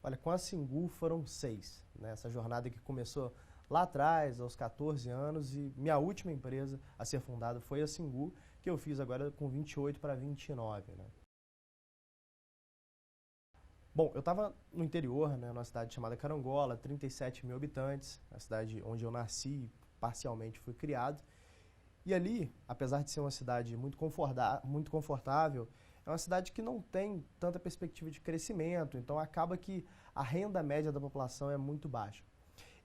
Olha, com a Singu foram 6, né? Essa jornada que começou lá atrás, aos 14 anos, e minha última empresa a ser fundada foi a Singu, que eu fiz agora com 28 para 29, né? Bom, eu estava no interior, né, numa cidade chamada Carangola, 37 mil habitantes, a cidade onde eu nasci e parcialmente fui criado. E ali, apesar de ser uma cidade muito confortável, é uma cidade que não tem tanta perspectiva de crescimento, então acaba que a renda média da população é muito baixa.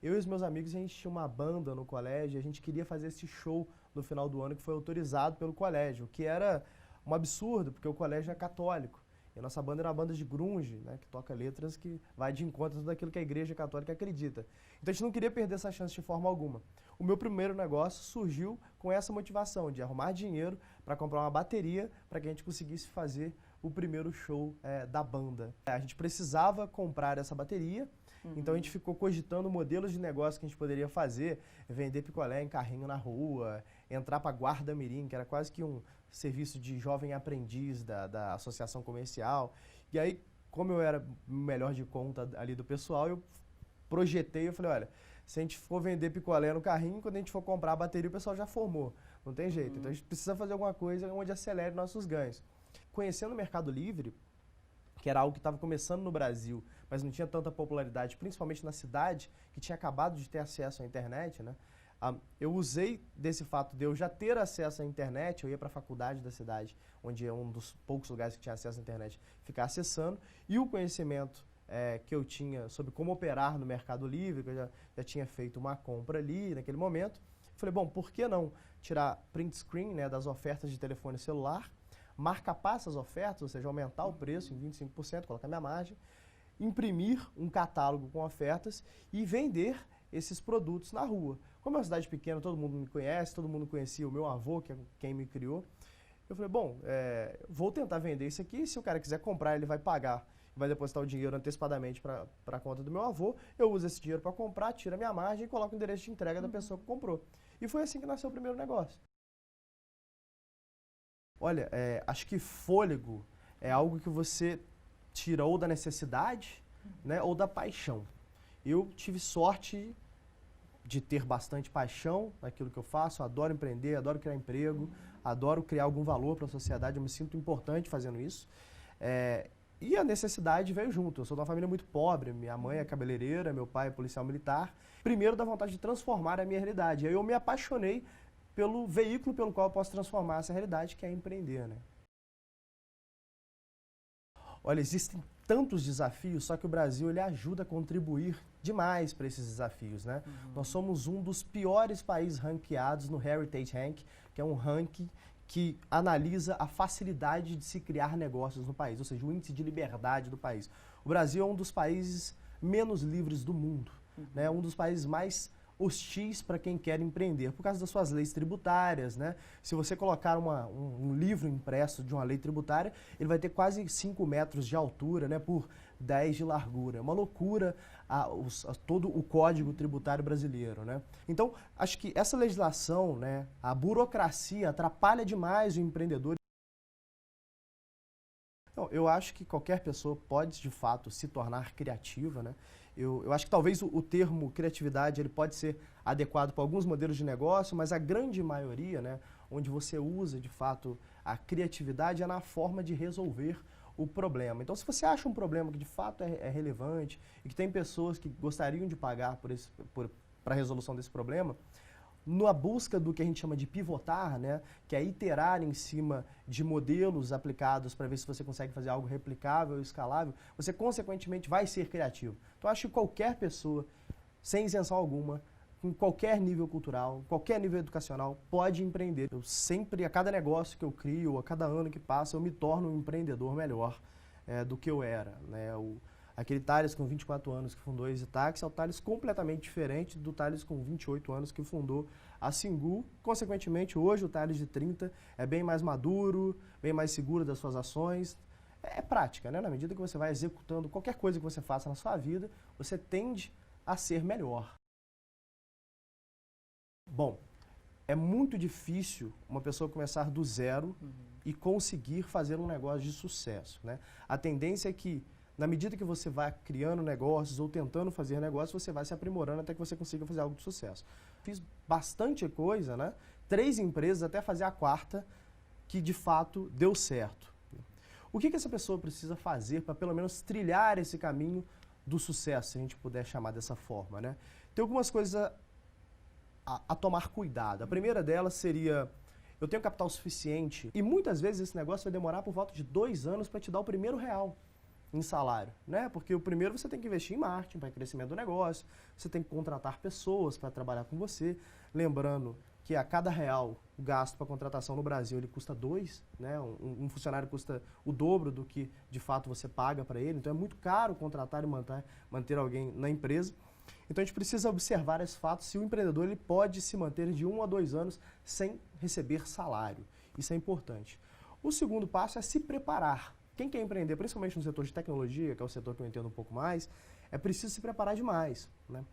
Eu e os meus amigos, a gente tinha uma banda no colégio e a gente queria fazer esse show no final do ano que foi autorizado pelo colégio, o que era um absurdo, porque o colégio é católico. E a nossa banda era uma banda de grunge, né, que toca letras que vai de encontro a tudo aquilo que a igreja católica acredita. Então a gente não queria perder essa chance de forma alguma. O meu primeiro negócio surgiu com essa motivação de arrumar dinheiro para comprar uma bateria para que a gente conseguisse fazer o primeiro show da banda. A gente precisava comprar essa bateria, então a gente ficou cogitando modelos de negócio que a gente poderia fazer, vender picolé em carrinho na rua, entrar para Guarda Mirim, que era quase que um serviço de jovem aprendiz da associação comercial. E aí, como eu era melhor de conta ali do pessoal, eu projetei, eu falei, olha, se a gente for vender picolé no carrinho, quando a gente for comprar a bateria, o pessoal já formou. Não tem jeito. Então a gente precisa fazer alguma coisa onde acelere nossos ganhos. Conhecendo o Mercado Livre, que era algo que estava começando no Brasil, mas não tinha tanta popularidade, principalmente na cidade, que tinha acabado de ter acesso à internet, né? Eu usei desse fato de eu já ter acesso à internet, eu ia para a faculdade da cidade, onde é um dos poucos lugares que tinha acesso à internet, ficar acessando, e o conhecimento que eu tinha sobre como operar no Mercado Livre, que eu já tinha feito uma compra ali naquele momento, falei, bom, por que não tirar print screen, né, das ofertas de telefone celular, marcar essas ofertas, ou seja, aumentar o preço em 25%, colocar minha margem, imprimir um catálogo com ofertas e vender esses produtos na rua. Como é uma cidade pequena, todo mundo me conhece, todo mundo conhecia o meu avô, que é quem me criou. Eu falei, bom, vou tentar vender isso aqui, se o cara quiser comprar, ele vai pagar, vai depositar o dinheiro antecipadamente para a conta do meu avô, eu uso esse dinheiro para comprar, tiro a minha margem e coloco o endereço de entrega da pessoa que comprou. E foi assim que nasceu o primeiro negócio. Olha, acho que fôlego é algo que você tira ou da necessidade, né, ou da paixão. Eu tive sorte de ter bastante paixão naquilo que eu faço, adoro empreender, adoro criar emprego, adoro criar algum valor para a sociedade, eu me sinto importante fazendo isso. E a necessidade veio junto. Eu sou de uma família muito pobre, minha mãe é cabeleireira, meu pai é policial militar. Primeiro da vontade de transformar a minha realidade. Aí eu me apaixonei pelo veículo pelo qual eu posso transformar essa realidade, que é empreender, né? Olha, existem tantos desafios, só que o Brasil ele ajuda a contribuir demais para esses desafios, né? Nós somos um dos piores países ranqueados no Heritage Rank, que é um ranking que analisa a facilidade de se criar negócios no país, ou seja, o índice de liberdade do país. O Brasil é um dos países menos livres do mundo, né? Um dos países mais hostis para quem quer empreender, por causa das suas leis tributárias, né? Se você colocar um livro impresso de uma lei tributária, ele vai ter quase 5 metros de altura, né, por 10 de largura. É uma loucura todo o Código Tributário brasileiro, né? Então, acho que essa legislação, né, a burocracia atrapalha demais o empreendedor. Então, eu acho que qualquer pessoa pode, de fato, se tornar criativa, né? Eu acho que talvez o termo criatividade ele pode ser adequado para alguns modelos de negócio, mas a grande maioria, né, onde você usa, de fato, a criatividade é na forma de resolver o problema. Então, se você acha um problema que, de fato, é relevante e que tem pessoas que gostariam de pagar para a resolução desse problema, na busca do que a gente chama de pivotar, né, que é iterar em cima de modelos aplicados para ver se você consegue fazer algo replicável e escalável, você consequentemente vai ser criativo. Então acho que qualquer pessoa, sem isenção alguma, com qualquer nível cultural, qualquer nível educacional, pode empreender. Eu sempre, a cada negócio que eu crio, a cada ano que passa, eu me torno um empreendedor melhor do que eu era, né? Aquele Thales com 24 anos que fundou a EasyTaxi é o Thales completamente diferente do Thales com 28 anos que fundou a Singu. Consequentemente, hoje o Thales de 30 é bem mais maduro, bem mais seguro das suas ações. É prática, né? Na medida que você vai executando qualquer coisa que você faça na sua vida, você tende a ser melhor. Bom, é muito difícil uma pessoa começar do zero e conseguir fazer um negócio de sucesso, né? A tendência é que Na medida que você vai criando negócios ou tentando fazer negócios, você vai se aprimorando até que você consiga fazer algo de sucesso. Fiz bastante coisa, né? 3 empresas até fazer a 4ª, que de fato deu certo. O que essa pessoa precisa fazer para pelo menos trilhar esse caminho do sucesso, se a gente puder chamar dessa forma, né? Tem algumas coisas a tomar cuidado. A primeira delas seria, eu tenho capital suficiente e muitas vezes esse negócio vai demorar por volta de 2 anos para te dar o primeiro real em salário, né? Porque o primeiro você tem que investir em marketing para crescimento do negócio, você tem que contratar pessoas para trabalhar com você, lembrando que a cada real gasto para contratação no Brasil ele custa 2, né? Um funcionário custa o dobro do que de fato você paga para ele, então é muito caro contratar e manter alguém na empresa. Então a gente precisa observar esse fato, se o empreendedor ele pode se manter de 1 a 2 anos sem receber salário. Isso é importante. O segundo passo é se preparar. Quem quer empreender, principalmente no setor de tecnologia, que é o setor que eu entendo um pouco mais, é preciso se preparar demais, né?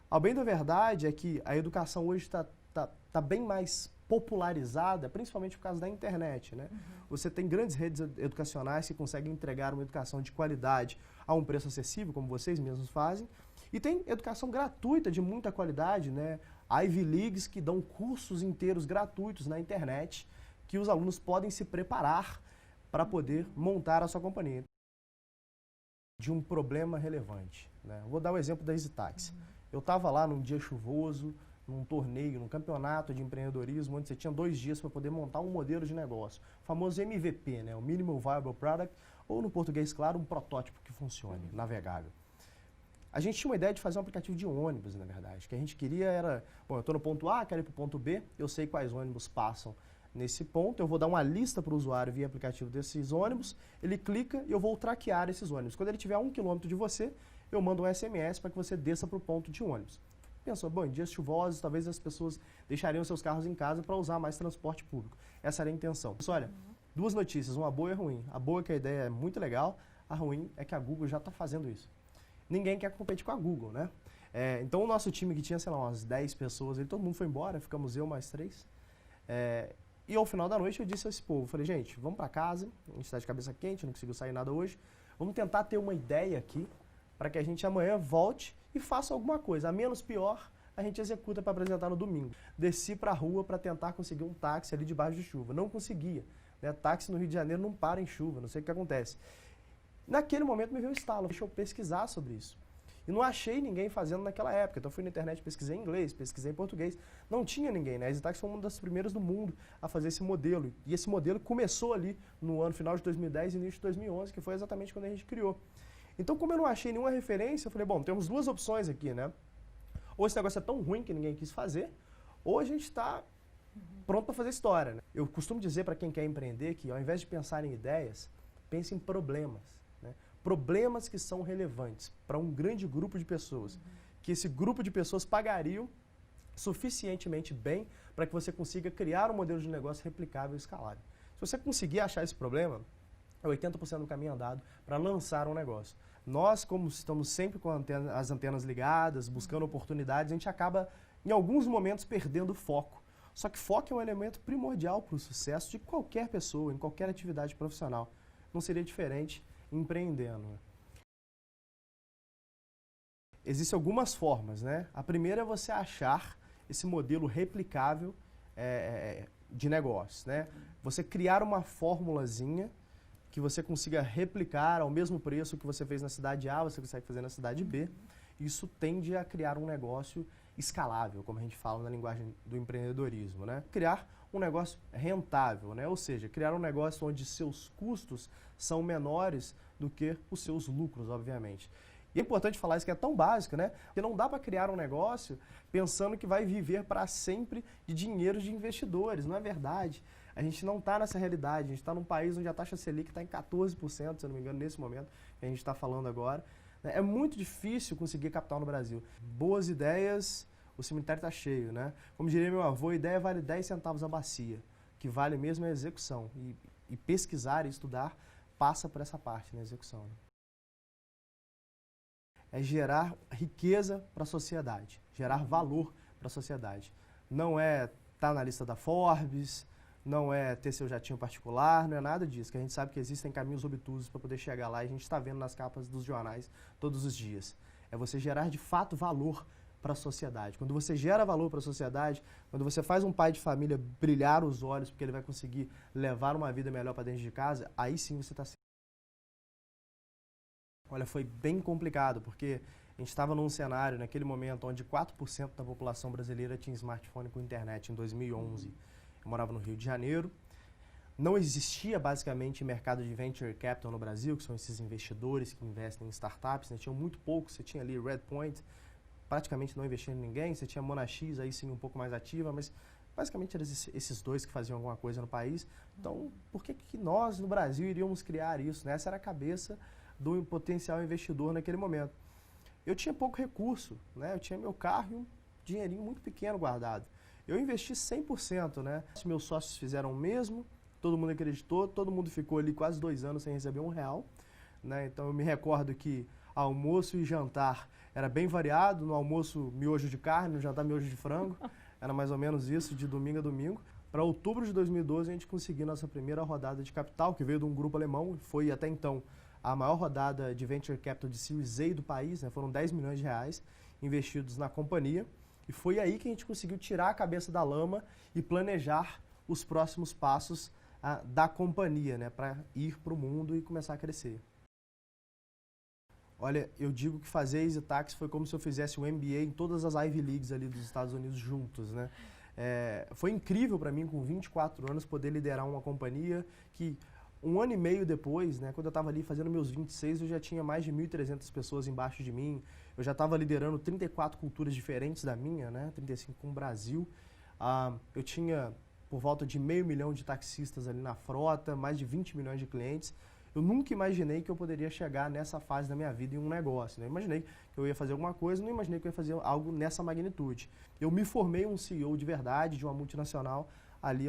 Ao bem da verdade é que a educação hoje está bem mais popularizada, principalmente por causa da internet, né? Você tem grandes redes educacionais que conseguem entregar uma educação de qualidade a um preço acessível, como vocês mesmos fazem, e tem educação gratuita de muita qualidade, né? Ivy Leagues que dão cursos inteiros gratuitos na internet, que os alunos podem se preparar para poder montar a sua companhia. De um problema relevante, né? Vou dar o exemplo da EasyTaxi. Eu estava lá num dia chuvoso, num torneio, num campeonato de empreendedorismo, onde você tinha 2 dias para poder montar um modelo de negócio. O famoso MVP, né? O Minimal Viable Product, ou no português claro, um protótipo que funcione, navegável. A gente tinha uma ideia de fazer um aplicativo de ônibus, na verdade. O que a gente queria era, bom, eu estou no ponto A, quero ir para o ponto B, eu sei quais ônibus passam nesse ponto, eu vou dar uma lista para o usuário via aplicativo desses ônibus, ele clica e eu vou traquear esses ônibus. Quando ele estiver a 1 quilômetro de você, eu mando um SMS para que você desça para o ponto de ônibus. Pensou, bom, em dias chuvosos, talvez as pessoas deixariam seus carros em casa para usar mais transporte público. Essa era a intenção. Mas olha, 2 notícias, uma boa e ruim. A boa é que a ideia é muito legal, a ruim é que a Google já está fazendo isso. Ninguém quer competir com a Google, né? Então o nosso time que tinha, sei lá, umas 10 pessoas, todo mundo foi embora, ficamos eu mais 3. E ao final da noite eu disse a esse povo, falei, gente, vamos para casa, a gente está de cabeça quente, não conseguiu sair nada hoje, vamos tentar ter uma ideia aqui para que a gente amanhã volte e faça alguma coisa. A menos pior, a gente executa para apresentar no domingo. Desci para a rua para tentar conseguir um táxi ali debaixo de chuva. Não conseguia, né? Táxi no Rio de Janeiro não para em chuva, não sei o que acontece. Naquele momento me veio um estalo, deixa eu pesquisar sobre isso. E não achei ninguém fazendo naquela época. Então fui na internet, pesquisei em inglês, pesquisei em português. Não tinha ninguém, né? A EasyTaxi foi uma das primeiras do mundo a fazer esse modelo. E esse modelo começou ali no ano final de 2010 e início de 2011, que foi exatamente quando a gente criou. Então, como eu não achei nenhuma referência, eu falei, bom, temos 2 opções aqui, né? Ou esse negócio é tão ruim que ninguém quis fazer, ou a gente está pronto para fazer história, né? Eu costumo dizer para quem quer empreender que, ao invés de pensar em ideias, pense em problemas, né? Problemas que são relevantes para um grande grupo de pessoas, que esse grupo de pessoas pagariam suficientemente bem para que você consiga criar um modelo de negócio replicável e escalável. Se você conseguir achar esse problema, é 80% do caminho andado para lançar um negócio. Nós, como estamos sempre com as antenas ligadas, buscando oportunidades, a gente acaba, em alguns momentos, perdendo foco. Só que foco é um elemento primordial para o sucesso de qualquer pessoa, em qualquer atividade profissional. Não seria diferente empreendendo. Existem algumas formas, né? A primeira é você achar esse modelo replicável de negócio, né? Você criar uma formulazinha que você consiga replicar ao mesmo preço que você fez na cidade A, você consegue fazer na cidade B. Isso tende a criar um negócio escalável, como a gente fala na linguagem do empreendedorismo, né? Criar um negócio rentável, né? Ou seja, criar um negócio onde seus custos são menores do que os seus lucros, obviamente. E é importante falar isso que é tão básico, né? Porque não dá para criar um negócio pensando que vai viver para sempre de dinheiro de investidores, não é verdade. A gente não está nessa realidade, a gente está num país onde a taxa Selic está em 14%, se eu não me engano, nesse momento que a gente está falando agora. É muito difícil conseguir capital no Brasil. Boas ideias, o cemitério está cheio, né? Como diria meu avô, a ideia vale 10 centavos a bacia. O que vale mesmo é a execução. E pesquisar e estudar passa por essa parte, né? Execução. Né? É gerar riqueza para a sociedade, gerar valor para a sociedade. Não é estar na lista da Forbes, não é ter seu jatinho particular, não é nada disso, que a gente sabe que existem caminhos obtusos para poder chegar lá e a gente está vendo nas capas dos jornais todos os dias. É você gerar de fato valor para a sociedade. Quando você gera valor para a sociedade, quando você faz um pai de família brilhar os olhos porque ele vai conseguir levar uma vida melhor para dentro de casa, aí sim você está... Olha, foi bem complicado, porque a gente estava num cenário, naquele momento, onde 4% da população brasileira tinha smartphone com internet, em 2011. Eu morava no Rio de Janeiro. Não existia, basicamente, mercado de venture capital no Brasil, que são esses investidores que investem em startups, né? Tinham muito pouco. Você tinha ali Redpoint, praticamente não investia em ninguém. Você tinha Monax, aí sim um pouco mais ativa, mas basicamente eram esses dois que faziam alguma coisa no país. Então, por que nós, no Brasil, iríamos criar isso, né? Essa era a cabeça do potencial investidor naquele momento. Eu tinha pouco recurso, né? Eu tinha meu carro e um dinheirinho muito pequeno guardado. Eu investi 100%, né? Meus sócios fizeram o mesmo, todo mundo acreditou, todo mundo ficou ali quase 2 anos sem receber R$1, né? Então eu me recordo que almoço e jantar era bem variado, no almoço miojo de carne, no jantar miojo de frango, era mais ou menos isso, de domingo a domingo. Para outubro de 2012 a gente conseguiu nossa primeira rodada de capital, que veio de um grupo alemão, foi até então a maior rodada de Venture Capital de Series A do país, né? Foram 10 milhões de reais investidos na companhia. E foi aí que a gente conseguiu tirar a cabeça da lama e planejar os próximos passos da companhia, né? Para ir para o mundo e começar a crescer. Olha, eu digo que fazer EasyTax foi como se eu fizesse um MBA em todas as Ivy Leagues ali dos Estados Unidos juntos, né? Foi incrível para mim, com 24 anos, poder liderar uma companhia que... Um ano e meio depois, né, quando eu estava ali fazendo meus 26, eu já tinha mais de 1.300 pessoas embaixo de mim. Eu já estava liderando 34 culturas diferentes da minha, né, 35 com o Brasil. Eu tinha por volta de 500 mil de taxistas ali na frota, mais de 20 milhões de clientes. Eu nunca imaginei que eu poderia chegar nessa fase da minha vida em um negócio, né? Eu imaginei que eu ia fazer alguma coisa, não imaginei que eu ia fazer algo nessa magnitude. Eu me formei um CEO de verdade, de uma multinacional, ali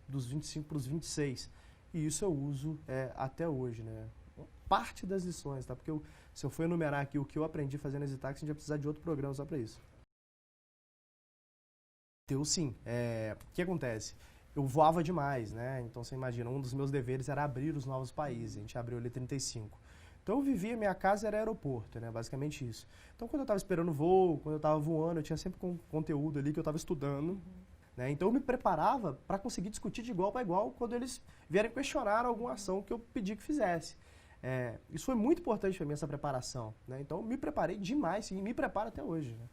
dos 25 para os 26. E isso eu uso até hoje, né? Parte das lições, tá? Porque se eu for enumerar aqui o que eu aprendi fazendo EasyTax, a gente vai precisar de outro programa só para isso. Então, sim. O que acontece? Eu voava demais, né? Então, você imagina, um dos meus deveres era abrir os novos países. A gente abriu ali 35. Então, eu vivia, minha casa era aeroporto, né? Basicamente isso. Então, quando eu estava esperando voo, quando eu estava voando, eu tinha sempre conteúdo ali que eu estava estudando. Né? Então eu me preparava para conseguir discutir de igual para igual quando eles vierem questionar alguma ação que eu pedi que fizesse. Isso foi muito importante para mim, essa preparação. Né? Então eu me preparei demais e me preparo até hoje. Né?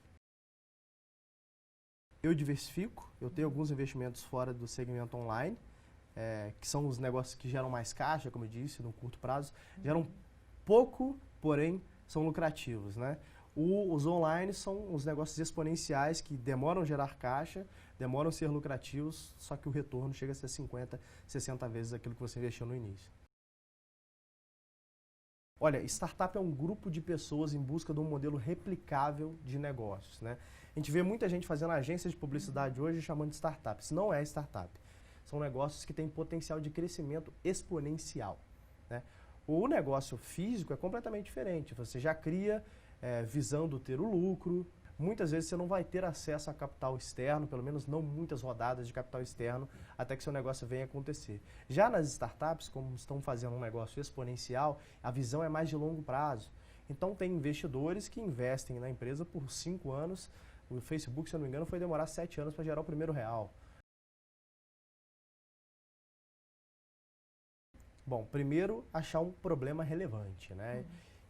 Eu diversifico, eu tenho alguns investimentos fora do segmento online, que são os negócios que geram mais caixa, como eu disse, no curto prazo. Geram pouco, porém são lucrativos. Né? Os online são os negócios exponenciais que demoram a gerar caixa, demoram a ser lucrativos, só que o retorno chega a ser 50, 60 vezes aquilo que você investiu no início. Olha, startup é um grupo de pessoas em busca de um modelo replicável de negócios, né? A gente vê muita gente fazendo agências de publicidade hoje chamando de startup. Isso não é startup. São negócios que têm potencial de crescimento exponencial, né? O negócio físico é completamente diferente. Você já cria visando ter o lucro. Muitas vezes você não vai ter acesso a capital externo, pelo menos não muitas rodadas de capital externo, até que seu negócio venha acontecer. Já nas startups, como estão fazendo um negócio exponencial, a visão é mais de longo prazo. Então tem investidores que investem na empresa por 5 anos. O Facebook, se eu não me engano, foi demorar 7 anos para gerar o primeiro real. Bom, primeiro, achar um problema relevante, né?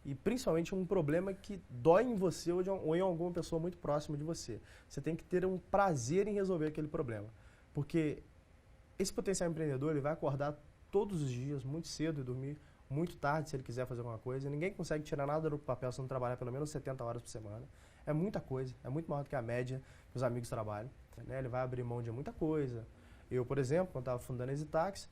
E principalmente um problema que dói em você ou em alguma pessoa muito próxima de você. Você tem que ter um prazer em resolver aquele problema. Porque esse potencial empreendedor, ele vai acordar todos os dias, muito cedo, e dormir muito tarde, se ele quiser fazer alguma coisa. Ninguém consegue tirar nada do papel se não trabalhar pelo menos 70 horas por semana. É muita coisa, é muito maior do que a média que os amigos trabalham. Né? Ele vai abrir mão de muita coisa. Eu, por exemplo, quando estava fundando a EasyTax,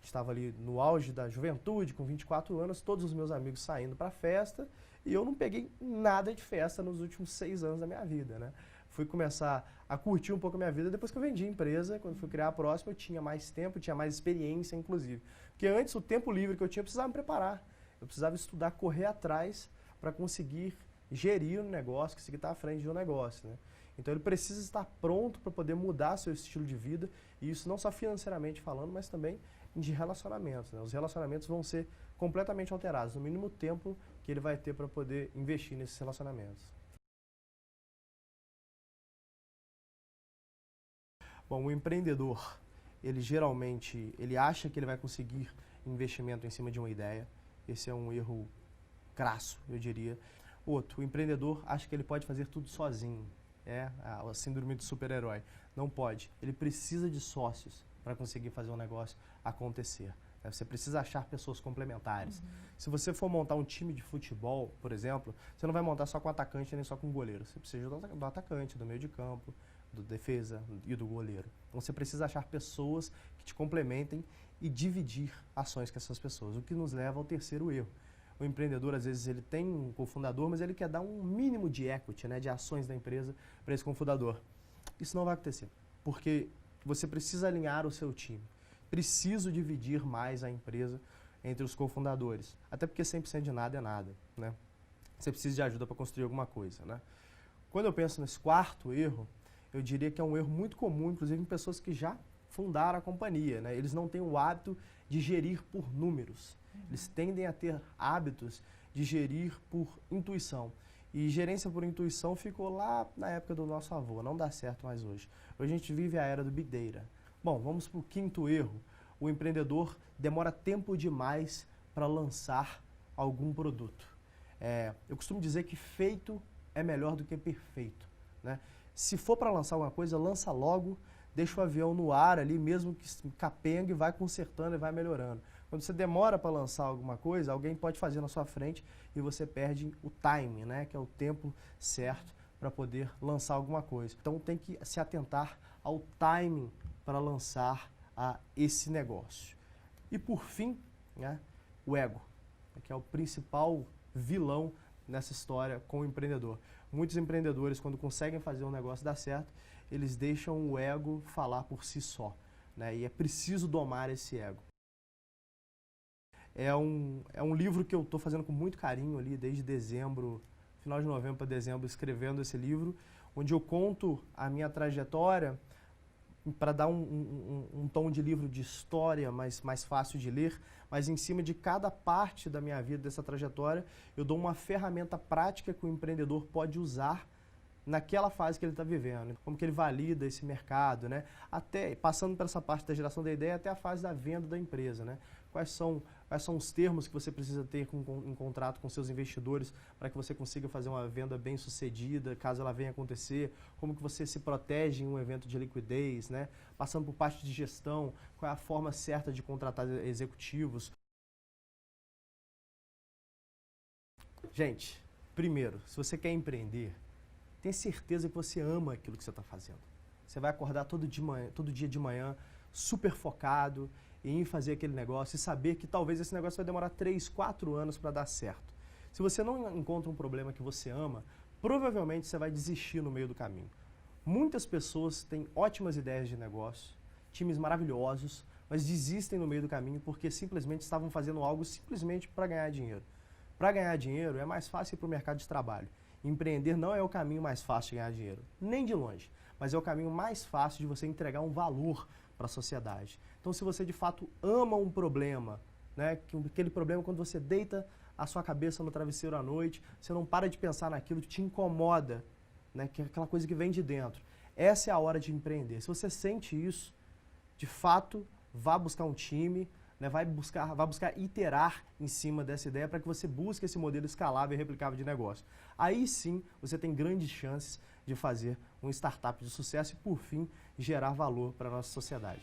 estava ali no auge da juventude, com 24 anos, todos os meus amigos saindo para festa, e eu não peguei nada de festa nos últimos 6 anos da minha vida, né? Fui começar a curtir um pouco a minha vida depois que eu vendi a empresa. Quando fui criar a próxima, eu tinha mais tempo, tinha mais experiência, inclusive. Porque antes, o tempo livre que eu tinha, eu precisava me preparar. Eu precisava estudar, correr atrás para conseguir gerir o negócio, conseguir estar à frente de um negócio, né? Então ele precisa estar pronto para poder mudar seu estilo de vida, e isso não só financeiramente falando, mas também de relacionamentos, né? Os relacionamentos vão ser completamente alterados, no mínimo tempo que ele vai ter para poder investir nesses relacionamentos. Bom, o empreendedor, ele geralmente, ele acha que ele vai conseguir investimento em cima de uma ideia. Esse é um erro crasso, eu diria. Outro, o empreendedor acha que ele pode fazer tudo sozinho. É a síndrome do super-herói. Não pode. Ele precisa de sócios para conseguir fazer um negócio acontecer. Você precisa achar pessoas complementares. Se você for montar um time de futebol, por exemplo, você não vai montar só com atacante nem só com goleiro. Você precisa do atacante, do meio de campo, do defesa e do goleiro. Então você precisa achar pessoas que te complementem e dividir ações com essas pessoas, o que nos leva ao terceiro erro. O empreendedor, às vezes, ele tem um cofundador, mas ele quer dar um mínimo de equity, né, de ações da empresa para esse cofundador. Isso não vai acontecer, porque você precisa alinhar o seu time. Preciso dividir mais a empresa entre os cofundadores, até porque 100% de nada é nada, né? Você precisa de ajuda para construir alguma coisa, né? Quando eu penso nesse quarto erro, eu diria que é um erro muito comum, inclusive em pessoas que já fundaram a companhia, né? Eles não têm o hábito de gerir por números. Eles tendem a ter hábitos de gerir por intuição. E gerência por intuição ficou lá na época do nosso avô, não dá certo mais hoje. Hoje a gente vive a era do Big Data. Bom, vamos para o quinto erro. O empreendedor demora tempo demais para lançar algum produto. Eu costumo dizer que feito é melhor do que perfeito, né? Se for para lançar alguma coisa, lança logo, deixa o avião no ar ali, mesmo que capengue, vai consertando e vai melhorando. Quando você demora para lançar alguma coisa, alguém pode fazer na sua frente e você perde o timing, né? Que é o tempo certo para poder lançar alguma coisa. Então tem que se atentar ao timing para lançar esse negócio. E por fim, né, o ego, que é o principal vilão nessa história com o empreendedor. Muitos empreendedores, quando conseguem fazer um negócio dar certo, eles deixam o ego falar por si só, né? E é preciso domar esse ego. É um livro que eu estou fazendo com muito carinho ali, desde dezembro, final de novembro para dezembro, escrevendo esse livro, onde eu conto a minha trajetória para dar um tom de livro de história mais fácil de ler, mas em cima de cada parte da minha vida, dessa trajetória, eu dou uma ferramenta prática que o empreendedor pode usar naquela fase que ele está vivendo, como que ele valida esse mercado, né? Até passando por essa parte da geração da ideia até a fase da venda da empresa, né? Quais são os termos que você precisa ter em contrato com seus investidores para que você consiga fazer uma venda bem sucedida, caso ela venha acontecer, como que você se protege em um evento de liquidez, né? Passando por parte de gestão, qual é a forma certa de contratar executivos. Gente, primeiro, se você quer empreender, tenha certeza que você ama aquilo que você está fazendo. Você vai acordar todo dia de manhã super focado em fazer aquele negócio e saber que talvez esse negócio vai demorar 3, 4 anos para dar certo. Se você não encontra um problema que você ama, provavelmente você vai desistir no meio do caminho. Muitas pessoas têm ótimas ideias de negócio, times maravilhosos, mas desistem no meio do caminho porque simplesmente estavam fazendo algo simplesmente para ganhar dinheiro. Para ganhar dinheiro é mais fácil ir para o mercado de trabalho. Empreender não é o caminho mais fácil de ganhar dinheiro, nem de longe, mas é o caminho mais fácil de você entregar um valor para a sociedade. Então, se você de fato ama um problema, né, aquele problema quando você deita a sua cabeça no travesseiro à noite, você não para de pensar naquilo que te incomoda, né, que é aquela coisa que vem de dentro. Essa é a hora de empreender. Se você sente isso, de fato, vá buscar um time, né, vai buscar iterar em cima dessa ideia para que você busque esse modelo escalável e replicável de negócio. Aí sim, você tem grandes chances de fazer um startup de sucesso e, por fim, gerar valor para a nossa sociedade.